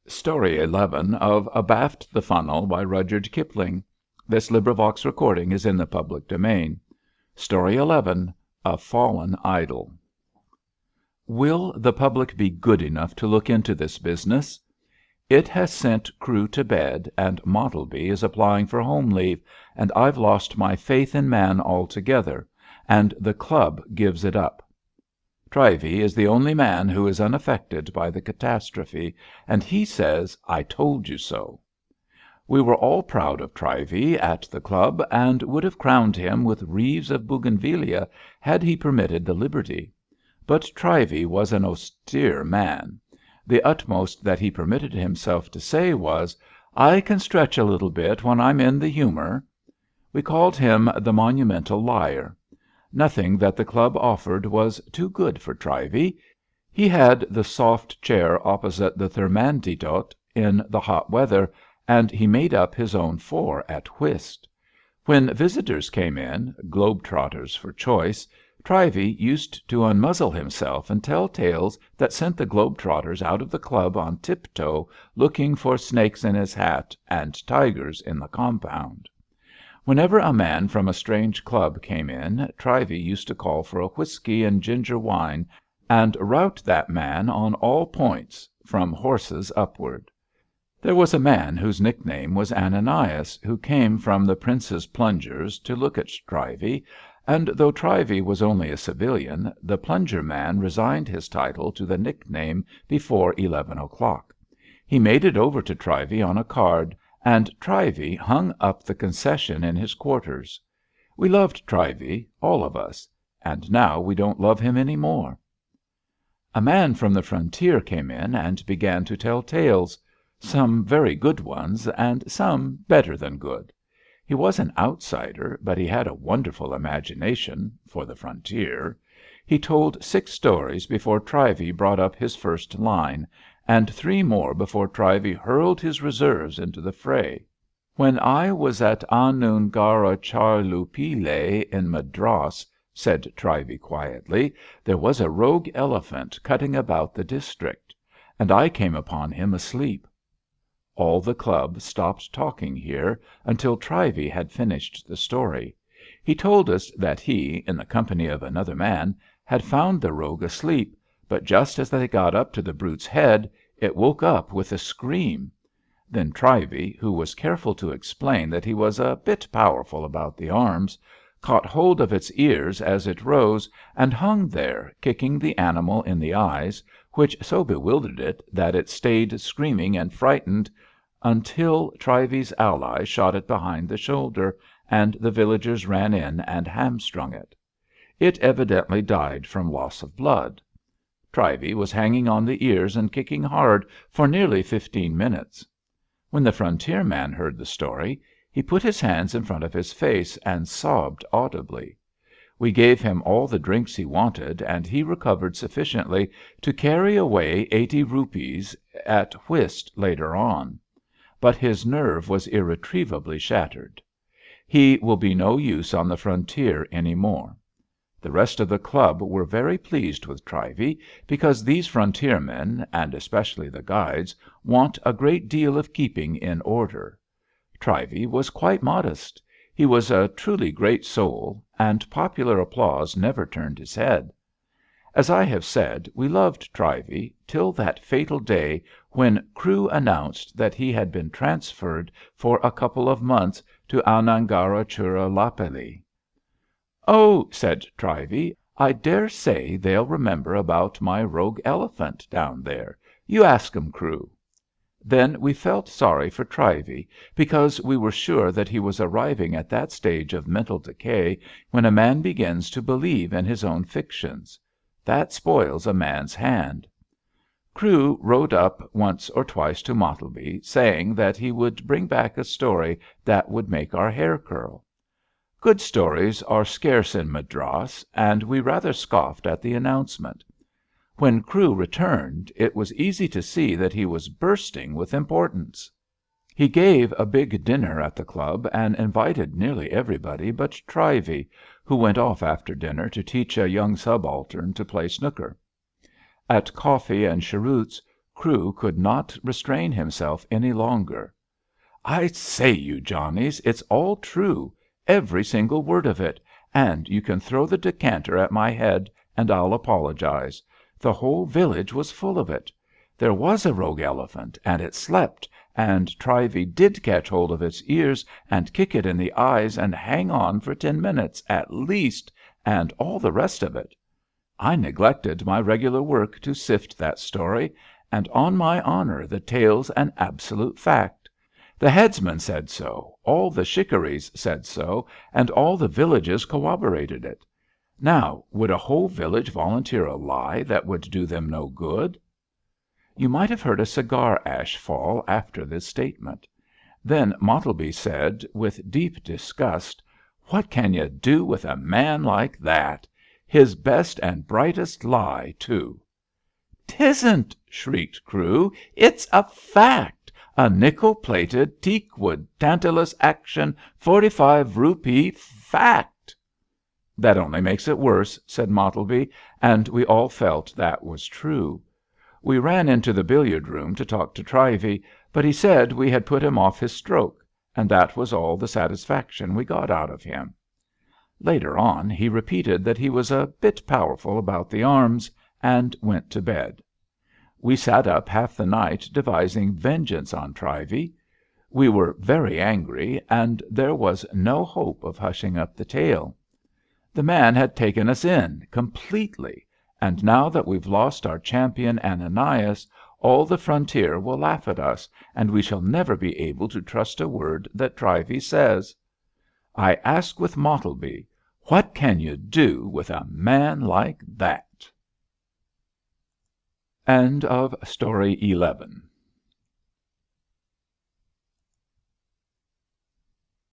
Story 11 of Abaft the Funnel by Rudyard Kipling. This recording is in the public domain. Story 11: A Fallen Idol. Will the public be good enough to look into this business? It has sent Crewe to bed, and Mottleby is applying for home leave, and I've lost my faith in man altogether, and the club gives it up. Trivey is the only man who is unaffected by the catastrophe, and he says, "I told you so." We were all proud of Trivey at the club, and would have crowned him with wreaths of bougainvillea had he permitted the liberty. But Trivey was an austere man. The utmost that he permitted himself to say was, "I can stretch a little bit when I'm in the humour." We called him the Monumental Liar. Nothing that the club offered was too good for Trivey. He had the soft chair opposite the thermantidote in the hot weather, and he made up his own four at whist. When visitors came in, globe trotters for choice, Trivey used to unmuzzle himself and tell tales that sent the globe trotters out of the club on tiptoe, looking for snakes in his hat and tigers in the compound. Whenever a man from a strange club came in, Trivey used to call for a whisky and ginger wine, and rout that man on all points, from horses upward. There was a man whose nickname was Ananias, who came from the Prince's Plungers to look at Trivey, and though Trivey was only a civilian, the Plunger man resigned his title to the nickname before 11 o'clock. He made it over to Trivey on a card, and Trivey hung up the concession in his quarters. We loved Trivey, all of us, and now we don't love him any more. A man from the frontier came in and began to tell tales, some very good ones, and some better than good. He was an outsider, but he had a wonderful imagination for the frontier. He told 6 stories before Trivey brought up his first line, and 3 more before Trivey hurled his reserves into the fray. "When I was at Anungaracharlupillay in Madras," said Trivey quietly, "there was a rogue elephant cutting about the district, and I came upon him asleep." All the club stopped talking here until Trivey had finished the story. He told us that he, in the company of another man, had found the rogue asleep, but just as they got up to the brute's head, it woke up with a scream. Then Trivey, who was careful to explain that he was a bit powerful about the arms, caught hold of its ears as it rose, and hung there, kicking the animal in the eyes, which so bewildered it that it stayed screaming and frightened until Trivey's allies shot it behind the shoulder, and the villagers ran in and hamstrung it. It evidently died from loss of blood. Trivey was hanging on the ears and kicking hard for nearly 15 minutes. When the frontier man heard the story, he put his hands in front of his face and sobbed audibly. We gave him all the drinks he wanted, and he recovered sufficiently to carry away 80 rupees at whist later on. But his nerve was irretrievably shattered. He will be no use on the frontier any more. The rest of the club were very pleased with Trivey, because these frontier men, and especially the guides, want a great deal of keeping in order. Trivey was quite modest. He was a truly great soul, and popular applause never turned his head. As I have said, we loved Trivey till that fatal day when Crewe announced that he had been transferred for a couple of months to Anungaracharlupillay. "Oh," said Trivey, "I dare say they'll remember about my rogue elephant down there. You ask 'em, Crewe." Then we felt sorry for Trivey, because we were sure that he was arriving at that stage of mental decay when a man begins to believe in his own fictions. That spoils a man's hand. Crewe rode up once or twice to Mottleby, saying that he would bring back a story that would make our hair curl. Good stories are scarce in Madras, and we rather scoffed at the announcement. When Crewe returned, it was easy to see that he was bursting with importance. He gave a big dinner at the club and invited nearly everybody but Trivey, who went off after dinner to teach a young subaltern to play snooker. At coffee and cheroots, Crewe could not restrain himself any longer. "I say, you Johnnies, it's all true, every single word of it, and you can throw the decanter at my head and I'll apologise. The whole village was full of it. There was a rogue elephant, and it slept, and Trivey did catch hold of its ears and kick it in the eyes and hang on for 10 minutes at least, and all the rest of it. I neglected my regular work to sift that story, and on my honour the tale's an absolute fact. The headsman said so, all the shikaries said so, and all the villages corroborated it. Now, would a whole village volunteer a lie that would do them no good?" You might have heard a cigar ash fall after this statement. Then Mottleby said, with deep disgust, "What can you do with a man like that? His best and brightest lie, too." "'Tisn't," shrieked Crewe. "It's a fact. A nickel-plated teakwood tantalus action 45 rupee fact." "That only makes it worse," said Mottleby, and we all felt that was true. We ran into the billiard room to talk to Trivey, but he said we had put him off his stroke, and that was all the satisfaction we got out of him. Later on he repeated that he was a bit powerful about the arms, and went to bed. We sat up half the night devising vengeance on Trivey. We were very angry, and there was no hope of hushing up the tale. The man had taken us in completely, and now that we've lost our champion Ananias, all the frontier will laugh at us, and we shall never be able to trust a word that Trivey says. I ask with Mottleby, what can you do with a man like that? Story 12.